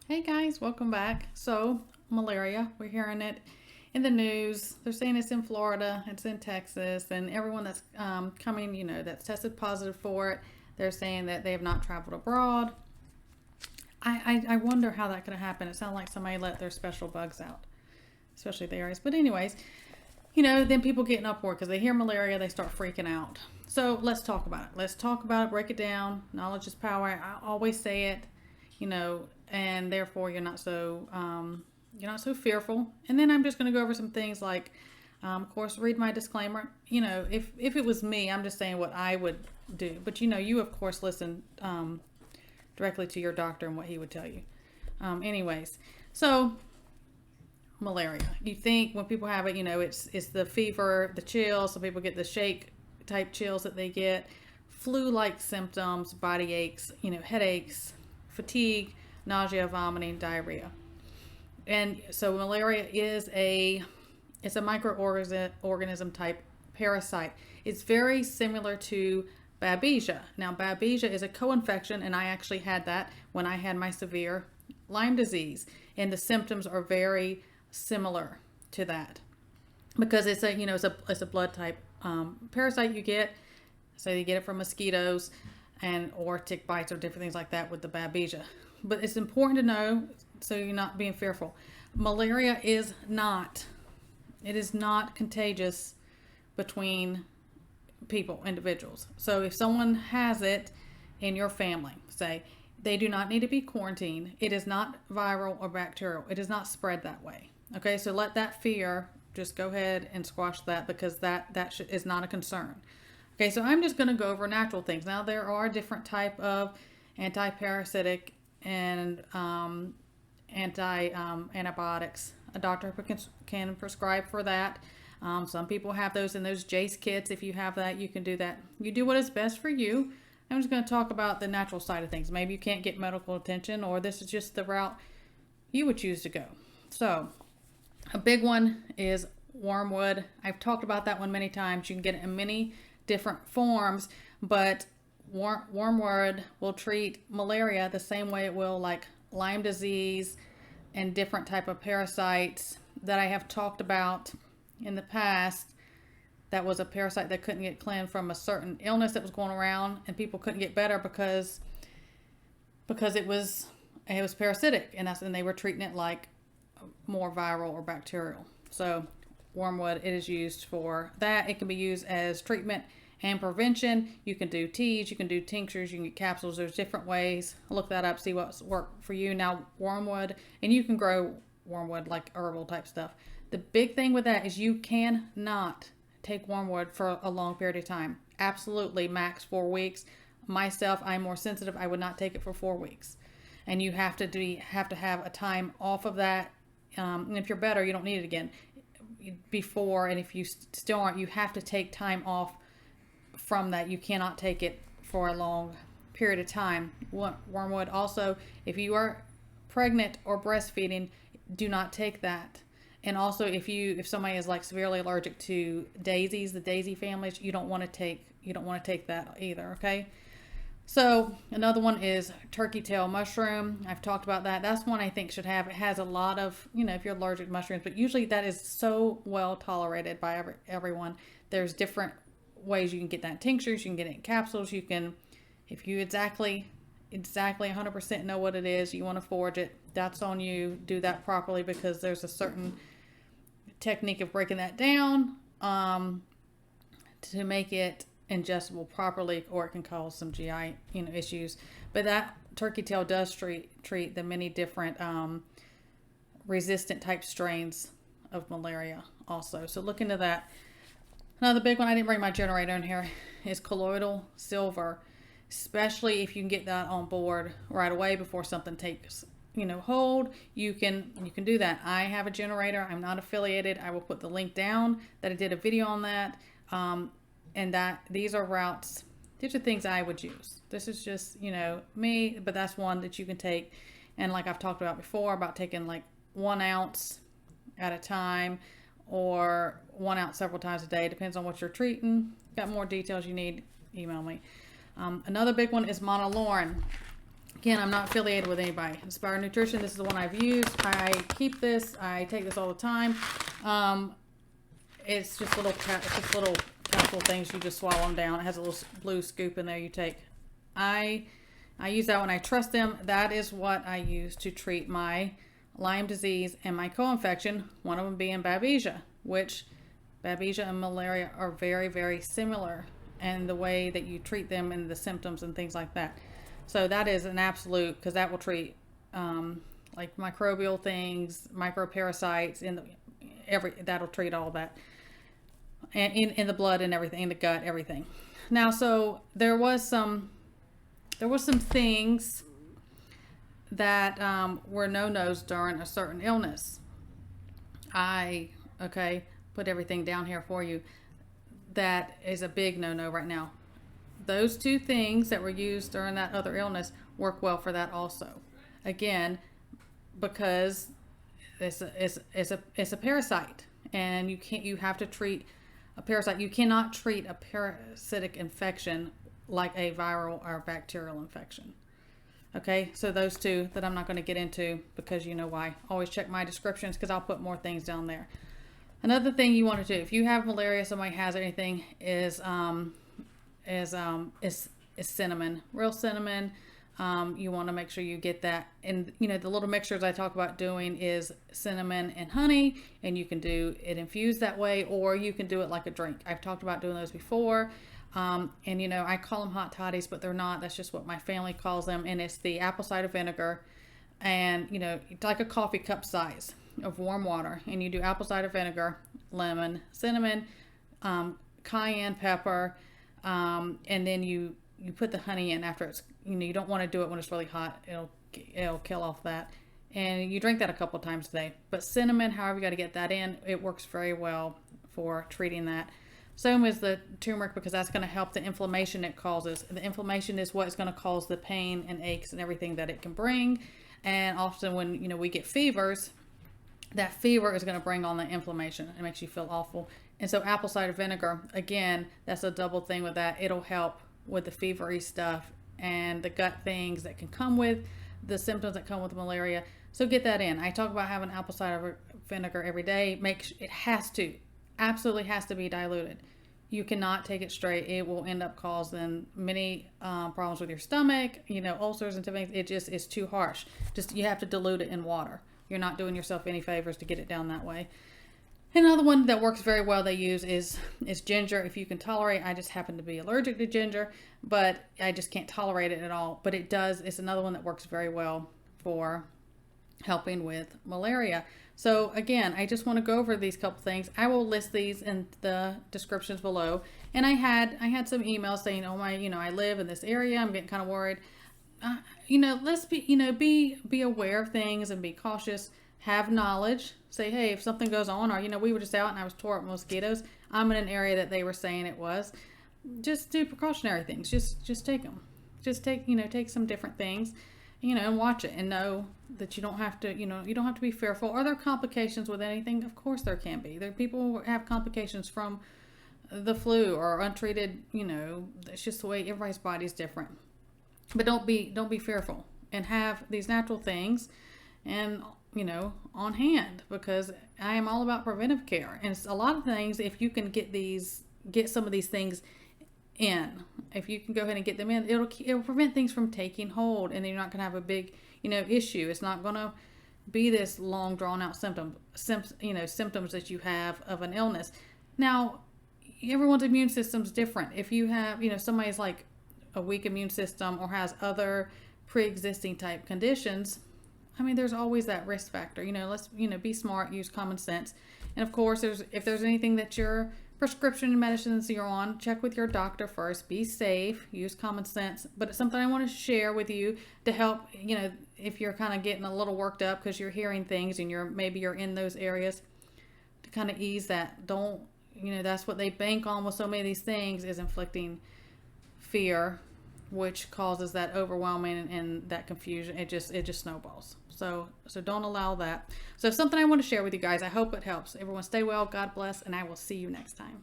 Hey guys, welcome back. So, malaria, we're hearing it in the news. They're saying it's in Florida, it's in Texas, and everyone that's coming, that's tested positive for it, they're saying that they have not traveled abroad. I wonder how that could happen. It sounds like somebody let their special bugs out, especially the areas. But, anyways, then people get in uproar because they hear malaria, they start freaking out. So, let's talk about it. Let's talk about it, break it down. Knowledge is power. I always say it, and therefore you're not so fearful. And then I'm just going to go over some things like, of course, read my disclaimer. If it was me, I'm just saying what I would do. But you of course listen directly to your doctor and what he would tell you. Anyways, so malaria. You think when people have it, it's the fever, the chills. Some people get the shake type chills that they get, flu-like symptoms, body aches, headaches, fatigue, nausea, vomiting, diarrhea. And so malaria is it's a microorganism type parasite. It's very similar to babesia. Now babesia is a co-infection, and I actually had that when I had my severe Lyme disease, and the symptoms are very similar to that because it's a blood type parasite you get. So you get it from mosquitoes and or tick bites or different things like that with the babesia. But it's important to know so you're not being fearful. Malaria is not contagious between individuals. So if someone has it in your family, say, they do not need to be quarantined. It is not viral or bacterial. It is not spread that way. Okay, so let that fear just go ahead and squash that because that is not a concern. Okay, so I'm just going to go over natural things. Now there are different type of anti-parasitic and antibiotics. A doctor can prescribe for that. Some people have those in those Jace kits. If you have that, you can do that. You do what is best for you. I'm just going to talk about the natural side of things. Maybe you can't get medical attention, or this is just the route you would choose to go. So a big one is wormwood. I've talked about that one many times. You can get it in many different forms, but wormwood will treat malaria the same way it will like Lyme disease and different type of parasites that I have talked about in the past. That was a parasite that couldn't get cleansed from a certain illness that was going around, and people couldn't get better because it was parasitic, and they were treating it like more viral or bacterial. So wormwood, it is used for that. It can be used as treatment and prevention. You can do teas, you can do tinctures, you can get capsules. There's different ways. Look that up, see what's worked for you. Now wormwood, and you can grow wormwood like herbal type stuff. The big thing with that is you cannot take wormwood for a long period of time. Absolutely max 4 weeks. Myself, I'm more sensitive. I would not take it for 4 weeks. And you have to have a time off of that. And if you're better, you don't need it again before. And if you still aren't, you have to take time off from that. You cannot take it for a long period of time. Wormwood also, if you are pregnant or breastfeeding, do not take that. And also if somebody is like severely allergic to daisies, the daisy families, you don't want to take that either. Okay. So another one is turkey tail mushroom. I've talked about that. That's one I think should have. It has a lot of, if you're allergic to mushrooms, but usually that is so well tolerated by everyone. There's different ways you can get that in tinctures. You can get it in capsules. You can, if you exactly 100% know what it is, you want to forage it, that's on you. Do that properly because there's a certain technique of breaking that down to make it ingestible properly, or it can cause some GI issues. But that turkey tail does treat the many different resistant type strains of malaria also. So look into that. Another big one, I didn't bring my generator in here, is colloidal silver, especially if you can get that on board right away before something takes hold. You can do that. I have a generator. I'm not affiliated. I will put the link down that I did a video on that. And that these are routes. These are things I would use. This is just me, but that's one that you can take. And like I've talked about before, about taking like 1 ounce at a time, or 1 ounce several times a day. Depends on what you're treating. Got more details you need, email me. Another big one is Monolaurin. Again, I'm not affiliated with anybody. Inspired Nutrition, this is the one I've used. I keep this. I take this all the time. It's just little capsule things. You just swallow them down. It has a little blue scoop in there you take. I use that when I trust them. That is what I use to treat my Lyme disease and my co-infection, one of them being babesia, which babesia and malaria are very, very similar in the way that you treat them and the symptoms and things like that. So that is an absolute, because that will treat like microbial things, microparasites, that'll treat all that, and in the blood and everything, in the gut, everything. Now, so there was some things that were no-nos during a certain illness. Put everything down here for you. That is a big no-no right now. Those two things that were used during that other illness work well for that also. Again, because it's a parasite, and you have to treat a parasite. You cannot treat a parasitic infection like a viral or bacterial infection. Okay, so those two that I'm not going to get into, because you know why. Always check my descriptions, because I'll put more things down there. Another thing you want to do if you have malaria, somebody has anything, is cinnamon, real cinnamon. You want to make sure you get that. And the little mixtures I talk about doing is cinnamon and honey, and you can do it infused that way, or you can do it like a drink. I've talked about doing those before. And I call them hot toddies, but they're not. That's just what my family calls them. And it's the apple cider vinegar, and it's like a coffee cup size of warm water. And you do apple cider vinegar, lemon, cinnamon, cayenne pepper, and then you put the honey in after it's, you don't want to do it when it's really hot. It'll kill off that. And you drink that a couple times a day. But cinnamon, however you got to get that in, it works very well for treating that. Same as the turmeric, because that's going to help the inflammation it causes. The inflammation is what's going to cause the pain and aches and everything that it can bring. And often when we get fevers, that fever is going to bring on the inflammation. It makes you feel awful. And so apple cider vinegar, again, that's a double thing with that. It'll help with the fevery stuff and the gut things that can come with the symptoms that come with malaria. So get that in. I talk about having apple cider vinegar every day. Absolutely has to be diluted. You cannot take it straight. It will end up causing many problems with your stomach, ulcers and things. It just is too harsh. You have to dilute it in water. You're not doing yourself any favors to get it down that way. Another one that works very well they use is ginger. If you can tolerate, I just happen to be allergic to ginger, but I just can't tolerate it at all. But it's another one that works very well for helping with malaria. So again, I just want to go over these couple things. I will list these in the descriptions below. And I had some emails saying, oh my, I live in this area. I'm getting kind of worried. Let's be aware of things and be cautious. Have knowledge. Say, hey, if something goes on, or we were just out and I was tore up mosquitoes. I'm in an area that they were saying it was. Just do precautionary things. Just take them. Just take some different things. And watch it and know that you don't have to be fearful. Are there complications with anything? Of course there can be. There are people who have complications from the flu or untreated, it's just the way everybody's body is different. But don't be fearful, and have these natural things and, on hand, because I am all about preventive care. And it's a lot of things, if you can get some of these things in, if you can go ahead and get them in, it'll prevent things from taking hold, and then you're not going to have a big issue. It's not going to be this long drawn out symptoms that you have of an illness. Now, everyone's immune system's different. If you have somebody's like a weak immune system or has other pre-existing type conditions, there's always that risk factor. Let's be smart, use common sense. And of course, if there's anything that your prescription medicines you're on, check with your doctor first. Be safe, use common sense. But it's something I want to share with you to help, if you're kind of getting a little worked up because you're hearing things and maybe you're in those areas, to kind of ease that. Don't, that's what they bank on with so many of these things, is inflicting fear, which causes that overwhelming and that confusion. It just snowballs. So don't allow that. So something I want to share with you guys. I hope it helps. Everyone stay well, God bless, and I will see you next time.